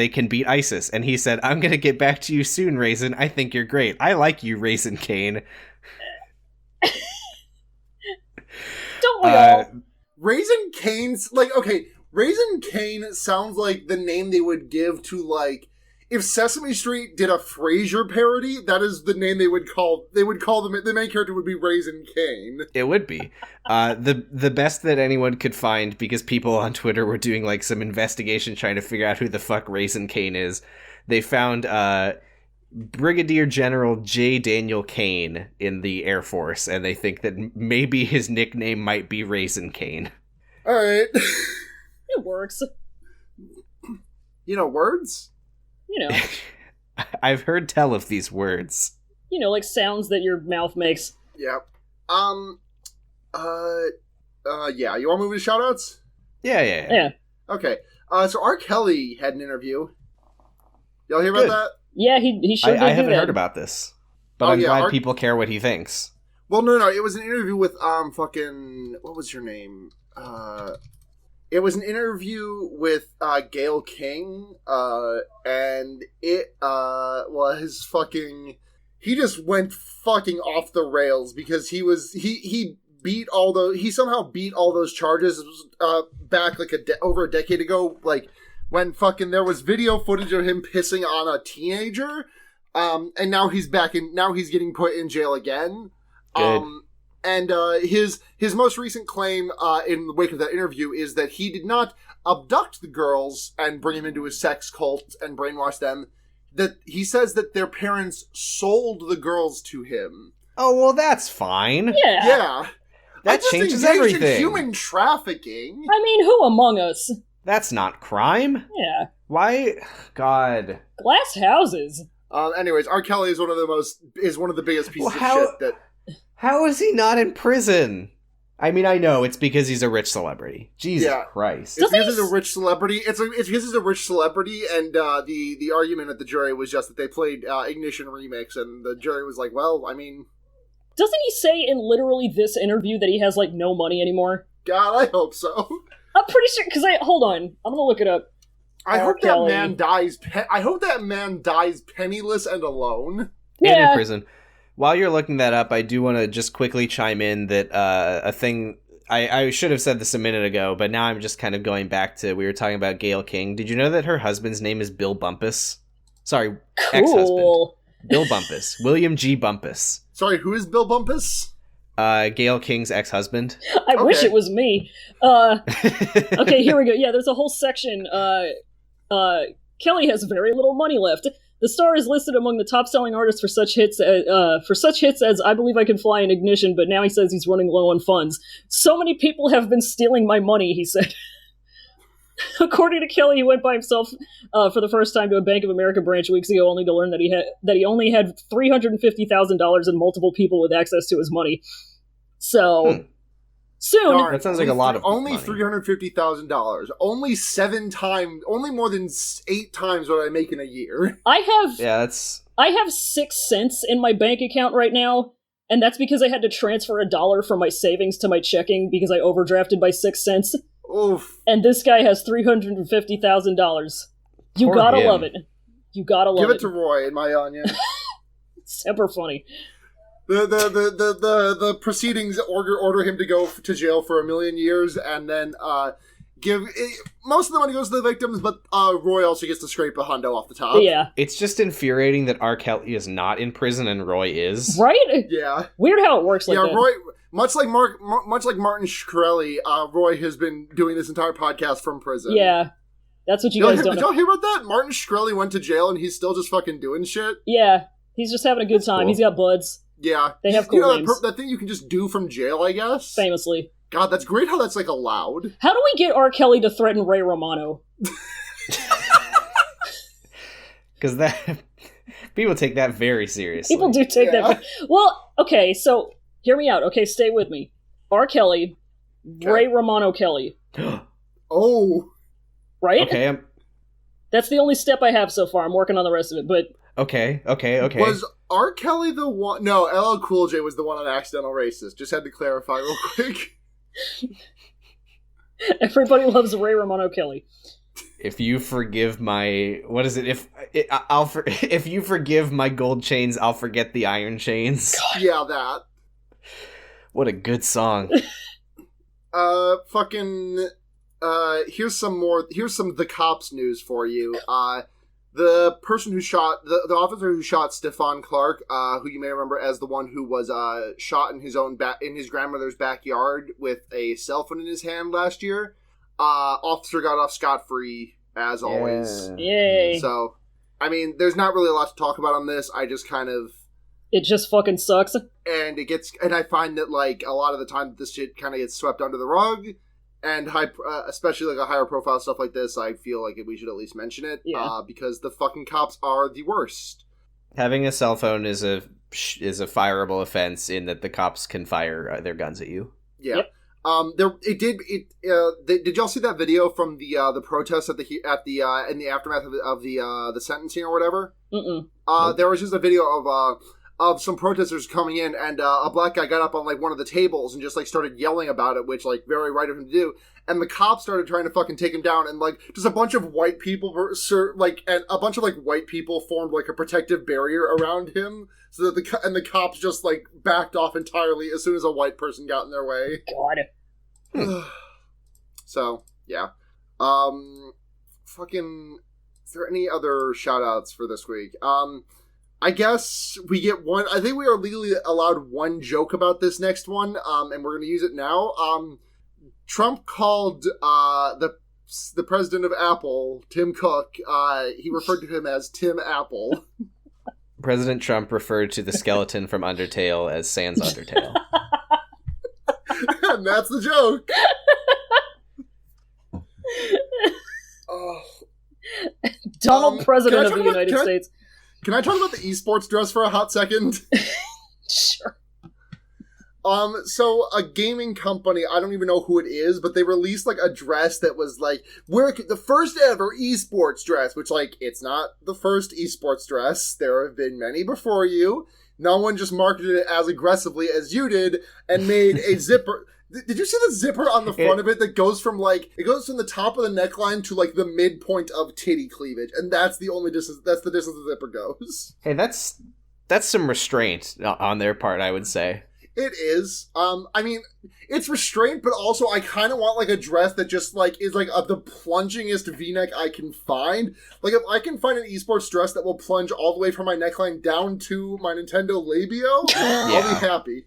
can beat ISIS, and he said, "I'm gonna get back to you soon, Raisin. I think you're great. I like you, Raisin Cane." Don't we all? Raisin Cane's Raisin Cane sounds like the name they would give to if Sesame Street did a Frasier parody, that is the name they would call the main character would be Raisin Cane. It would be. The best that anyone could find, because people on Twitter were doing some investigation trying to figure out who the fuck Raisin Cane is. They found Brigadier General J. Daniel Kane in the Air Force, and they think that maybe his nickname might be Raisin Cane. Alright. It works. You know words? You know. I've heard tell of these words. You know, like sounds that your mouth makes. Yep. Yeah. You want to move to shoutouts? Yeah. Okay. So R. Kelly had an interview. Y'all hear about that? Yeah, he sure did. I haven't heard about this, but I'm glad people care what he thinks. Well, no. It was an interview with what was your name? It was an interview with Gayle King, and he just went fucking off the rails because he somehow beat all those charges back over a decade ago, when there was video footage of him pissing on a teenager, and now he's getting put in jail again. Good. And his most recent claim in the wake of that interview is that he did not abduct the girls and bring them into his sex cult and brainwash them. That he says that their parents sold the girls to him. Oh, well, that's fine. Yeah. That changes everything. In human trafficking. I mean, who among us? That's not crime. Yeah. Why? God. Glass houses. Anyways, R. Kelly is one of the biggest pieces of shit that... How is he not in prison? I mean, I know it's because he's a rich celebrity. Jesus Christ! It's because he's a rich celebrity. It's because he's a rich celebrity, and the argument at the jury was just that they played Ignition Remix, and the jury was like, "Well, I mean, doesn't he say in literally this interview that he has no money anymore?" God, I hope so. I'm pretty sure because hold on, I'm gonna look it up. I hope that man dies. I hope that man dies penniless and alone. And in prison. While you're looking that up, I do want to just quickly chime in that a thing... I should have said this a minute ago, but now I'm just kind of going back to... We were talking about Gayle King. Did you know that her husband's name is Bill Bumpus? Sorry, ex-husband. Bill Bumpus. William G. Bumpus. Sorry, who is Bill Bumpus? Gayle King's ex-husband. I wish it was me. Okay, here we go. Yeah, there's a whole section. Kelly has very little money left. The star is listed among the top-selling artists for such hits as I Believe I Can Fly and Ignition, but now he says he's running low on funds. So many people have been stealing my money, he said. According to Kelly, he went by himself for the first time to a Bank of America branch weeks ago, only to learn that he only had $350,000 and multiple people with access to his money. So... Soon. Darn, that sounds like a lot of only money. $350,000. Only more than 8 times what I make in a year. I have 6 cents in my bank account right now, and that's because I had to transfer $1 from my savings to my checking because I overdrafted by 6 cents. Oof. And this guy has $350,000. You Poor gotta him. love it. You gotta love it. Give it to Roy in my onion. It's super funny. The proceedings order him to go to jail for 1,000,000 years, and then most of the money goes to the victims, but Roy also gets to scrape a hundo off the top. Yeah, it's just infuriating that R. Kelly is not in prison and Roy is. Right? Yeah. Weird how it works like that. Yeah, Roy. Much like Martin Shkreli, Roy has been doing this entire podcast from prison. Yeah, that's what you guys don't know. Did y'all hear about that? Martin Shkreli went to jail and he's still just fucking doing shit. Yeah, he's just having a good time. Cool. He's got buds. Yeah. They have cool names. That thing you can just do from jail, I guess? Famously. God, that's great how that's, like, allowed. How do we get R. Kelly to threaten Ray Romano? Because that... People take that very seriously. People do take that... Well, okay, so, hear me out. Okay, stay with me. R. Kelly, Ray Romano Kelly. Oh. Right? Okay, That's the only step I have so far. I'm working on the rest of it, but... Okay. Was R. Kelly the one... No, LL Cool J was the one on Accidental Racist. Just had to clarify real quick. Everybody loves Ray Romano Kelly. If you forgive my... What is it? If you forgive my gold chains, I'll forget the iron chains. God. Yeah, that. What a good song. Here's some The Cops news for you. The person who shot, the officer who shot Stefan Clark, who you may remember as the one who was shot in in his grandmother's backyard with a cell phone in his hand last year, officer got off scot-free, as always. Yay. So, I mean, there's not really a lot to talk about on this. I just kind of... It just fucking sucks. And I find that, like, a lot of the time this shit kind of gets swept under the rug. And especially like a higher profile stuff like this, I feel like we should at least mention it, because the fucking cops are the worst. Having a cell phone is a fireable offense in that the cops can fire their guns at you. Yeah. Yep. Did y'all see that video from the protest in the aftermath of the sentencing or whatever? Mm-mm. Nope. There was just a video of some protesters coming in, and a black guy got up on, like, one of the tables and just, like, started yelling about it, which, like, very right of him to do. And the cops started trying to fucking take him down, and, like, just a bunch of white people white people formed, like, a protective barrier around him, so that the cops just, like, backed off entirely as soon as a white person got in their way. God. So, yeah. Fucking... Is there any other shout-outs for this week? I guess we get one. I think we are legally allowed one joke about this next one, and we're going to use it now. Trump called the president of Apple, Tim Cook. He referred to him as Tim Apple. President Trump referred to the skeleton from Undertale as Sans Undertale. And that's the joke. Oh. Donald, President of the United States. Can I talk about the esports dress for a hot second? Sure. So a gaming company, I don't even know who it is, but they released, like, a dress that was, like, the first ever esports dress, which, like, it's not the first esports dress. There have been many before you. No one just marketed it as aggressively as you did and made a zipper. Did you see the zipper on the front of it that goes from, like, it goes from the top of the neckline to, like, the midpoint of titty cleavage, and that's the only distance, that's the distance the zipper goes. Hey, that's some restraint on their part, I would say. It is. I mean, it's restraint, but also I kind of want, like, a dress that just, like, is, like, the plungingest V-neck I can find. Like, if I can find an esports dress that will plunge all the way from my neckline down to my Nintendo labio, I'll be happy.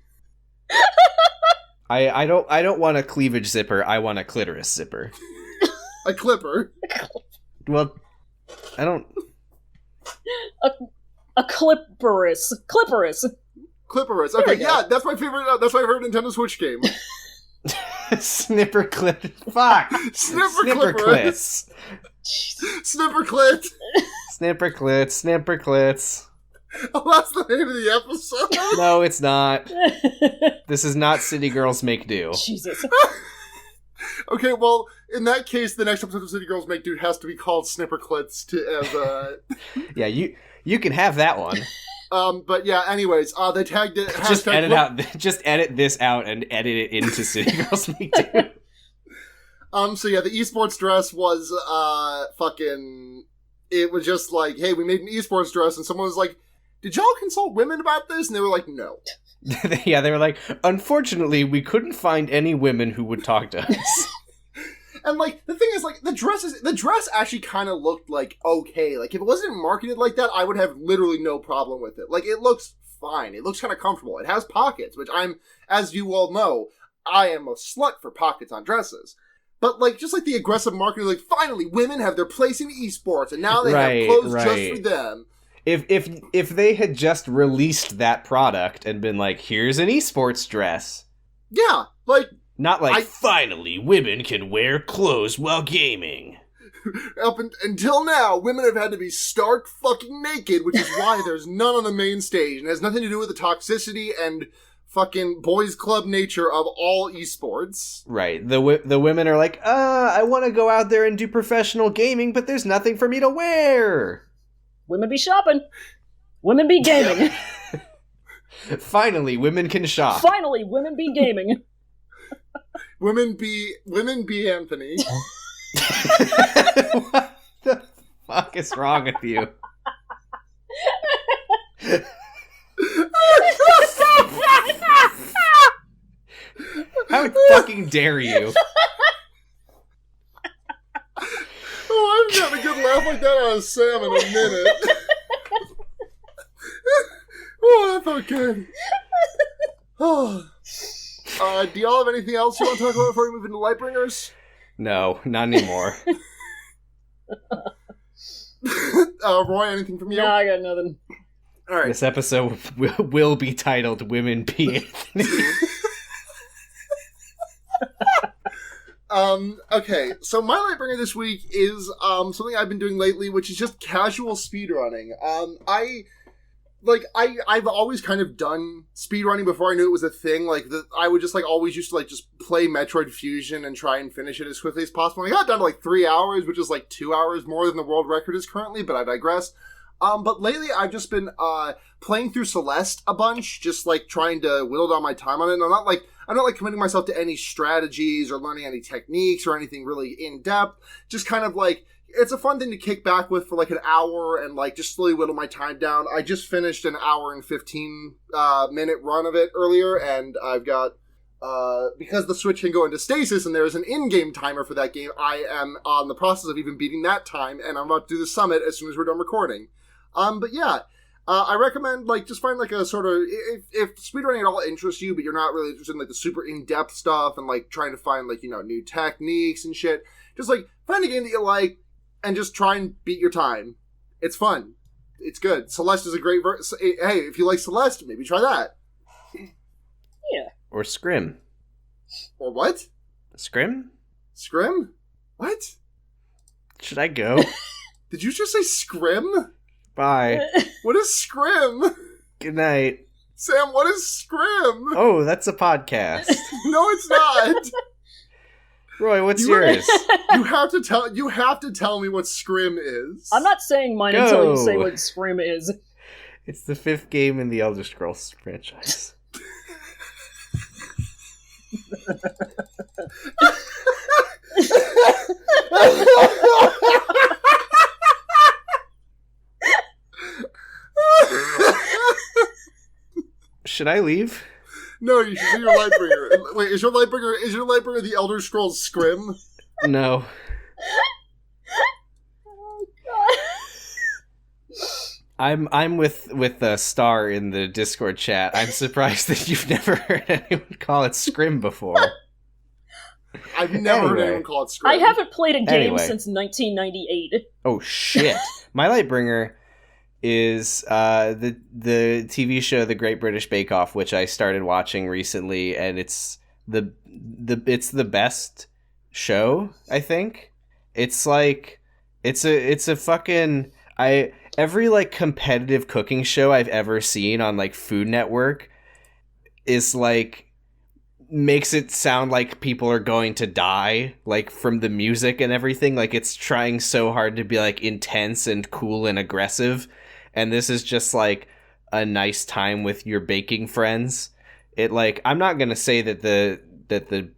I don't want a cleavage zipper. I want a clitoris zipper. A clipper. Well, I don't. A clipperus. Clipperus. Okay, yeah, that's my favorite. That's my favorite Nintendo Switch game. Snipperclip. Fuck. Snipperclips. Snipperclit. Snipperclits. Oh, that's the name of the episode? No, it's not. This is not City Girls Make Do. Jesus. Okay, well, in that case, the next episode of City Girls Make Do has to be called Snipperclits Yeah, you can have that one. But yeah, anyways, they tagged it. Just edit this out and edit it into City Girls Make Do. So yeah, the esports dress was, it was just like, hey, we made an esports dress, and someone was like, did y'all consult women about this? And they were like, no. Yeah, they were like, unfortunately, we couldn't find any women who would talk to us. And, like, the thing is, like, the dress actually kind of looked, like, okay. Like, if it wasn't marketed like that, I would have literally no problem with it. Like, it looks fine. It looks kind of comfortable. It has pockets, which as you all know, I am a slut for pockets on dresses. But, like, just like the aggressive marketing, like, finally, women have their place in esports, and now they have clothes just for them. If they had just released that product and been like, here's an esports dress. Yeah, like... Not like, finally, women can wear clothes while gaming. Until now, women have had to be stark fucking naked, which is why there's none on the main stage. And it has nothing to do with the toxicity and fucking boys club nature of all esports. Right. The women are like, I want to go out there and do professional gaming, but there's nothing for me to wear. Women be shopping. Women be gaming. Finally, women can shop. Finally, women be gaming. Women be Anthony. What the fuck is wrong with you? How fucking dare you? Oh, I haven't gotten a good laugh like that out of Sam in a minute. Oh, that felt good. Oh. Do y'all have anything else you want to talk about before we move into Lightbringers? No, not anymore. Roy, anything from you? No, I got nothing. All right. This episode will be titled Women Be Anthony. Okay, so my Lightbringer this week is something I've been doing lately, which is just casual speedrunning. I've always kind of done speedrunning before I knew it was a thing. I would just always used to just play Metroid Fusion and try and finish it as quickly as possible. And I got down to 3 hours, which is 2 hours more than the world record is currently, but I digress. But lately I've just been playing through Celeste a bunch, just trying to whittle down my time on it. And I'm not committing myself to any strategies or learning any techniques or anything really in depth. Just kind of it's a fun thing to kick back with for an hour and just slowly whittle my time down. I just finished an hour and 15 minute run of it earlier, and I've got because the Switch can go into stasis and there is an in-game timer for that game, I am on the process of even beating that time, and I'm about to do the summit as soon as we're done recording. But yeah, I recommend just find a sort of, if speedrunning at all interests you, but you're not really interested in the super in-depth stuff and trying to find new techniques and shit, just find a game that you like and just try and beat your time. It's fun. It's good. Celeste is a great hey, if you like Celeste, maybe try that. Yeah. Or Scrim. Or what? Scrim? Scrim? What? Should I go? Did you just say Scrim? Bye. What is Scrim? Good night. Sam, what is Scrim? Oh, that's a podcast. No, it's not. Roy, what's yours? You have to tell me what Scrim is. I'm not saying mine until you say what Scrim is. It's the 5th game in the Elder Scrolls franchise. Should I leave? No, you should be your Lightbringer. Wait, is your Lightbringer the Elder Scrolls Scrim? No. Oh god. I'm with Star in the Discord chat. I'm surprised that you've never heard anyone call it Scrim before. I've never heard anyone call it Scrim. I haven't played a game since 1998. Oh shit. My Lightbringer is the TV show The Great British Bake Off, which I started watching recently, and it's the best show, I think. It's a fucking every competitive cooking show I've ever seen on Food Network is makes it sound like people are going to die, from the music and everything. It's trying so hard to be intense and cool and aggressive, and this is just a nice time with your baking friends. I'm not gonna say that the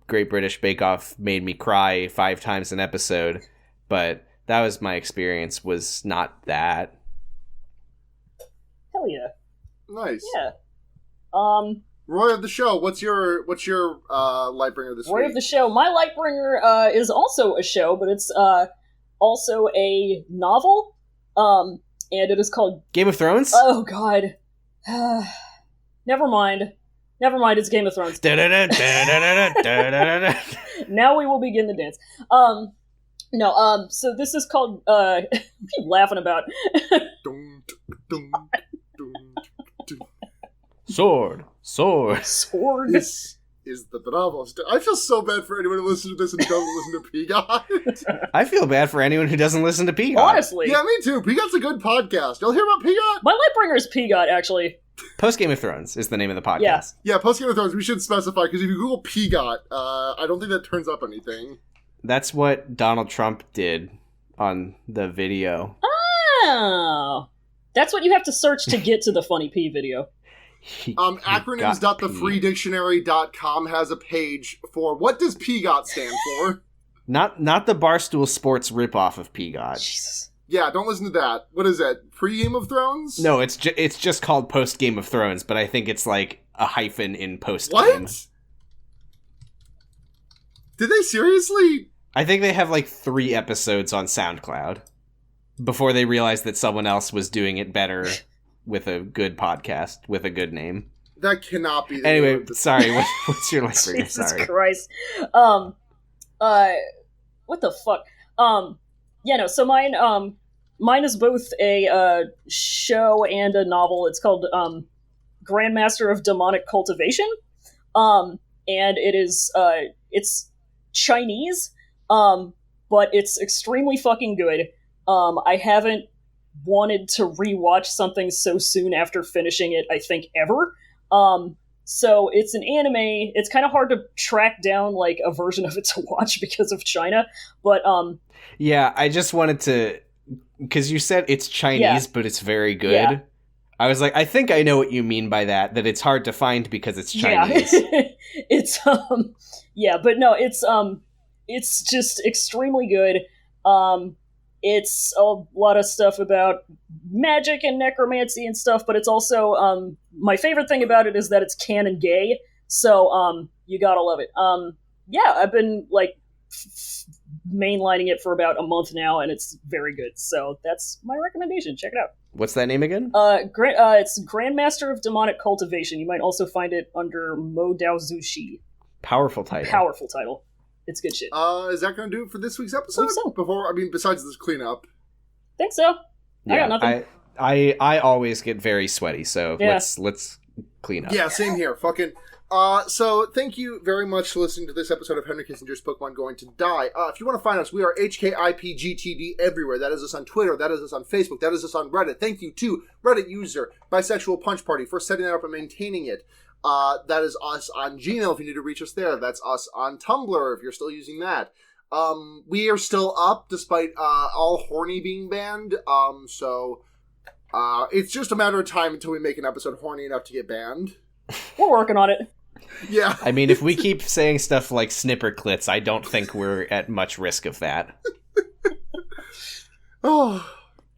Great British Bake Off made me cry 5 times an episode, but that was my experience, was not that. Hell yeah. Nice. Yeah. Roy of the show, what's your Lightbringer this week? Roy of the show. My Lightbringer is also a show, but it's also a novel. And it is called Game of Thrones? Oh god. Never mind. It's Game of Thrones. Now we will begin the dance. So this is called what are you laughing about? dun, dun, dun. Sword. Sword. This is the Bravo. I feel so bad for anyone who listens to this and doesn't listen to Peagot. I feel bad for anyone who doesn't listen to Peagot. Honestly. Yeah, me too. Pegot's a good podcast. Y'all hear about Peagot? My Lightbringer is Peagot, actually. Post Game of Thrones is the name of the podcast. Yeah. Yeah, post Game of Thrones, we should specify, because if you Google Peagot, I don't think that turns up anything. That's what Donald Trump did on the video. Oh. That's what you have to search to get to the Funny P video. Acronyms.thefreedictionary.com has a page for what does Peagot stand for? Not the Barstool Sports ripoff of Peagot. Jesus. Yeah, don't listen to that. What is that? Pre-Game of Thrones? No, it's just called Post Game of Thrones, but I think it's like a hyphen in post game. What? Did they seriously? I think they have like 3 episodes on SoundCloud before they realized that someone else was doing it better with a good podcast with a good name. That cannot be. Anyway, sorry. What's your Lightbringer? Jesus Sorry. Christ. What the fuck? Yeah, no, so mine is both a show and a novel. It's called Grandmaster of Demonic Cultivation. And it is it's Chinese, but it's extremely fucking good. I haven't wanted to rewatch something so soon after finishing it, I think, ever. So it's an anime. It's kind of hard to track down like a version of it to watch because of China, but yeah, I just wanted to, because you said it's Chinese, but it's very good. Yeah. I was like, I think I know what you mean by that it's hard to find because it's Chinese. Yeah. It's yeah, but no, it's just extremely good. It's a lot of stuff about magic and necromancy and stuff, but it's also my favorite thing about it is that it's canon gay, so you gotta love it. Yeah, I've been like mainlining it for about a month now, and it's very good, so that's my recommendation. Check it out. What's that name again? It's Grandmaster of Demonic Cultivation. You might also find it under Mo Dao Zushi. Powerful title. Powerful title. It's good shit. Is that going to do it for this week's episode? So. Besides this cleanup. Think so. Yeah, I got nothing. I always get very sweaty, so Yeah. let's clean up. Yeah, same here. Fucking. So thank you very much for listening to this episode of Henry Kissinger's Pokemon Going to Die. If you want to find us, we are HKIPGTD everywhere. That is us on Twitter. That is us on Facebook. That is us on Reddit. Thank you to Reddit user Bisexual Punch Party for setting that up and maintaining it. That is us on Gmail if you need to reach us there. That's us on Tumblr if you're still using that. We are still up despite all horny being banned. So it's just a matter of time until we make an episode horny enough to get banned. We're working on it. Yeah. I mean, if we keep saying stuff like Snipperclips, I don't think we're at much risk of that. Oh,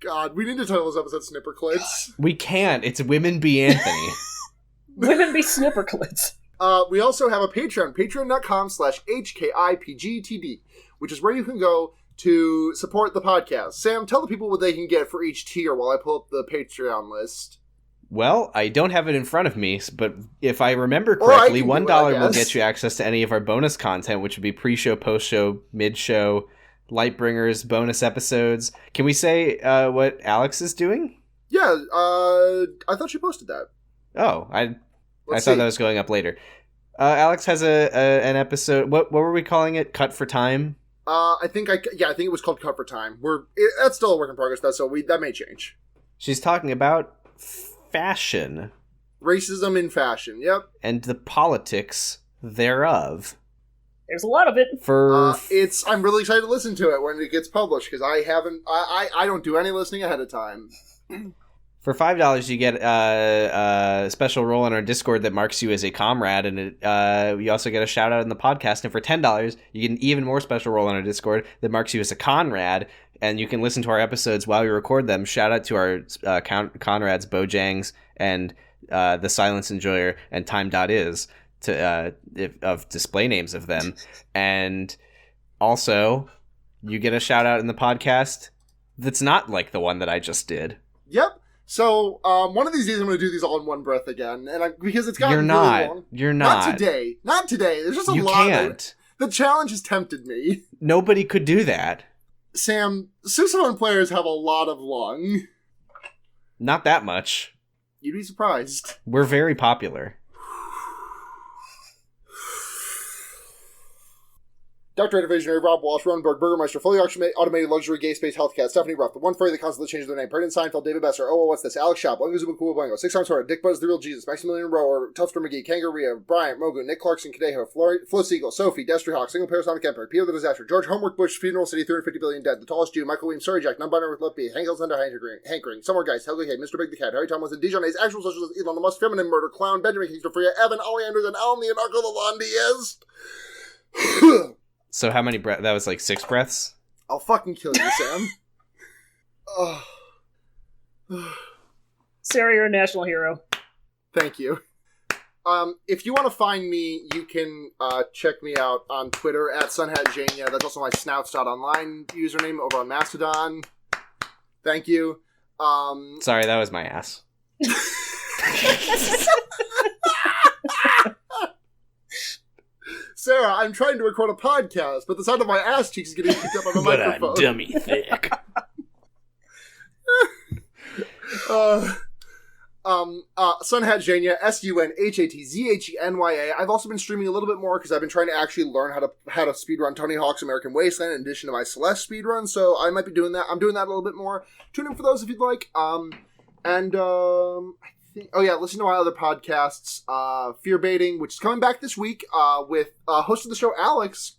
God. We need to title this episode Snipperclips. We can't. It's Women Be Anthony. Women be Snipperclips. We also have a Patreon, patreon.com/HKIPGTD, which is where you can go to support the podcast. Sam, tell the people what they can get for each tier while I pull up the Patreon list. Well, I don't have it in front of me, but if I remember correctly, $1 will get you access to any of our bonus content, which would be pre-show, post-show, mid-show, Lightbringers, bonus episodes. Can we say what Alex is doing? Yeah, I thought she posted that. Oh, I Let's thought see. that was going up later. Alex has an episode. What were we calling it? Cut for Time? I think it was called Cut for Time. That's still a work in progress, that may change. She's talking about fashion. Racism in fashion, yep. And the politics thereof. There's a lot of it. I'm really excited to listen to it when it gets published, because I don't do any listening ahead of time. For $5, you get a special role in our Discord that marks you as a comrade, and you also get a shout out in the podcast. And for $10, you get an even more special role in our Discord that marks you as a Conrad, and you can listen to our episodes while we record them. Shout out to our Conrads, Bojangs, and the Silence Enjoyer, and Time.is of display names of them. And also, you get a shout out in the podcast that's not like the one that I just did. Yep. So, one of these days I'm going to do these all in one breath again, because it's gotten You're really not. long. You're not. Not today. There's just a You lot. can't. The challenge has tempted me. Nobody could do that. Sam, sousaphone players have a lot of lung. Not that much. You'd be surprised. We're very popular. Dr. Ed Visionary, Rob Walsh, Ronenberg, Burgermeister, fully automated luxury gay space health cat, Stephanie Ruff, the one furry that constantly changes their name, Brendan Seinfeld, David Besser, oh, what's this, Alex Schaub, Oingo Zuma Cool Boingo, Six Arms Horror, Dick Buzz, The Real Jesus, Maximilian Rower, Tufster McGee, Kangaroo, Bryant, Mogu, Nick Clarkson, Kadeho, Flo Siegel, Sophie, Destry Hawk, Single Parasonic Emperor, Peter the Disaster, George Homework Bush, Funeral City, 350 billion dead, The Tallest Jew, Michael Williams, Sorry Jack, Non-Binary with Left Beat, Hank Alexander Hankering, Somewhere Guys, Helga Hay, Mr. Big the Cat, Harry Thomas, and Dijon A's Actual Socialist, Elon the Musk, Feminine Murder, Clown, Benjamin Kingston Freya, Evan, Ollie Andrews, and Alan the Anarcho Lalon Diaz. So how many breaths? That was like 6 breaths? I'll fucking kill you, Sam. Sarah, you're a national hero. Thank you. If you want to find me, you can check me out on Twitter at SunhatJania. That's also my snouts.online username over on Mastodon. Thank you. Sorry, that was my ass. Sarah, I'm trying to record a podcast, but the sound of my ass cheeks is getting picked up on the microphone. But I'm dummy thick. SunhatJania, SunhatZhenya. I've also been streaming a little bit more because I've been trying to actually learn how to speedrun Tony Hawk's American Wasteland in addition to my Celeste speedrun, so I might be doing that. I'm doing that a little bit more. Tune in for those if you'd like. Listen to my other podcasts, Fear Baiting, which is coming back this week, with host of the show, Alex,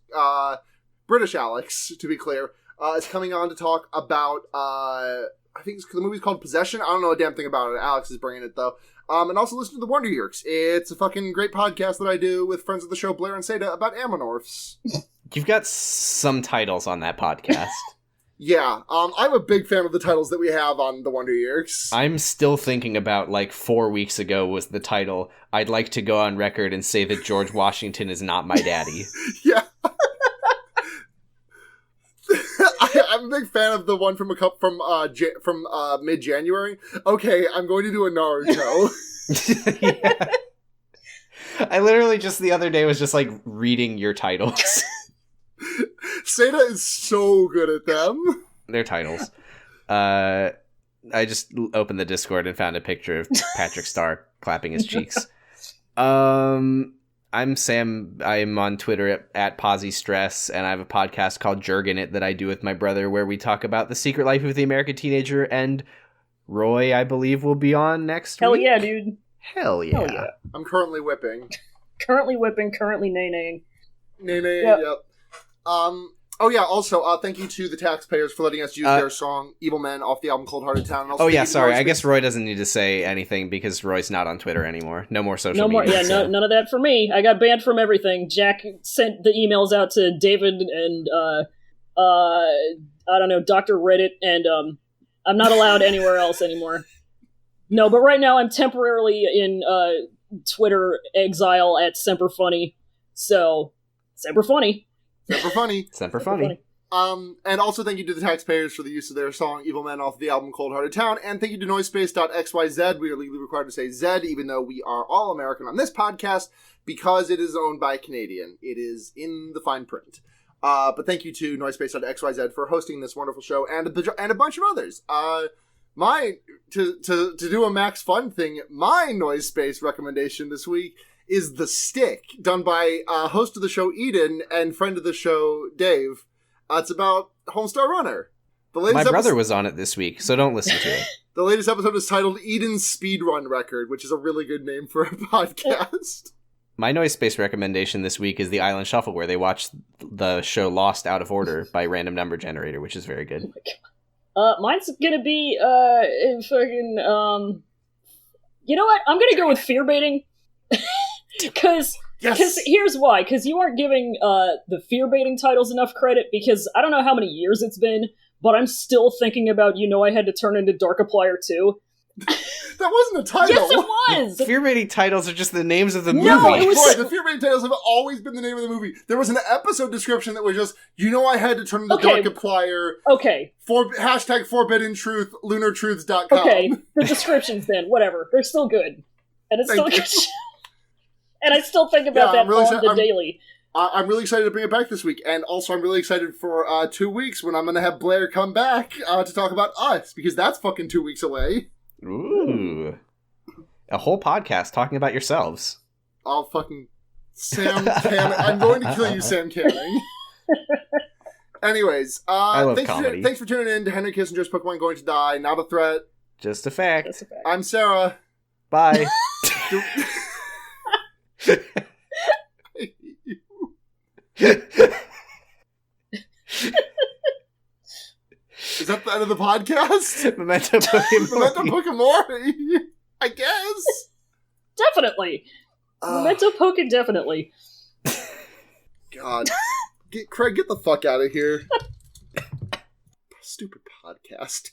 British Alex, to be clear, is coming on to talk about, I think the movie's called Possession. I don't know a damn thing about it. Alex is bringing it, though. And also listen to The Wonder Years. It's a fucking great podcast that I do with friends of the show, Blair and Seda, about Aminorphs. You've got some titles on that podcast. Yeah, I'm a big fan of the titles that we have on The Wonder Years. I'm still thinking about, 4 weeks ago was the title, I'd like to go on record and say that George Washington is not my daddy. Yeah. I'm a big fan of the one from mid-January. Okay, I'm going to do a Naruto. Yeah. I literally just the other day was just, reading your titles. Seda is so good at them. Their titles. I just opened the Discord and found a picture of Patrick Star clapping his cheeks. I'm Sam. I'm on Twitter at Posy Stress, and I have a podcast called Jurgen It that I do with my brother where we talk about the secret life of the American teenager, and Roy, I believe, will be on next Hell week. yeah, dude. Hell yeah. Hell yeah. I'm currently whipping. Currently nay-naying. Nay-nay, yep. Also, thank you to the Taxpayers for letting us use their song Evil Men off the album Cold Hearted Town. And also sorry. I guess Roy doesn't need to say anything because Roy's not on Twitter anymore. No more social media. Yeah, none of that for me. I got banned from everything. Jack sent the emails out to David and, I don't know, Dr. Reddit, and, I'm not allowed anywhere else anymore. No, but right now I'm temporarily in, Twitter exile at Semper Funny. So, Semper Funny. Semper Funny. And also thank you to the Taxpayers for the use of their song Evil Men off the album Cold Hearted Town, and thank you to Noisepace.xyz. We are legally required to say Z, even though we are all American on this podcast, because it is owned by a Canadian. It is in the fine print. But thank you to Noisepace.xyz for hosting this wonderful show, and a bunch of others. To do a Max Fun thing, my Noisepace recommendation this week is The Stick, done by host of the show Eden and friend of the show Dave. It's about Homestar Runner. My brother was on it this week, so don't listen to it. The latest episode is titled Eden's Speedrun Record, which is a really good name for a podcast. My Noise Space recommendation this week is The Island Shuffle, where they watch the show Lost Out of Order by Random Number Generator, which is very good. Oh mine's gonna be, you know what? I'm gonna go with Fear Baiting. Because here's why. Because you aren't giving the Fear Baiting titles enough credit, because I don't know how many years it's been, but I'm still thinking about, I had to turn into Darkiplier 2. That wasn't a title. Yes, it was! Fear Baiting titles are just the names of the movie. No, it was... Right, the Fear Baiting titles have always been the name of the movie. There was an episode description that was just, I had to turn into Darkiplier. Okay. Hashtag Forbidden Truth, lunartruths.com. Okay, the descriptions then, whatever. They're still good. And it's still good. And I still think about that on the daily. I'm really excited to bring it back this week. And also I'm really excited for 2 weeks when I'm going to have Blair come back to talk about Us, because that's fucking 2 weeks away. Ooh. A whole podcast talking about yourselves. I'll fucking... Sam Canning. I'm going to kill you, Sam Canning. Anyways, I love comedy. Thanks for tuning in to Henry Kissinger's Pokemon Going to Die. Not a threat. Just a fact. That's a fact. I'm Sarah. Bye. Is that the end of the podcast? Memento Pokemon. Memento Pokemon? I guess. Definitely. Memento Poke definitely. God. Craig, get the fuck out of here. Stupid podcast.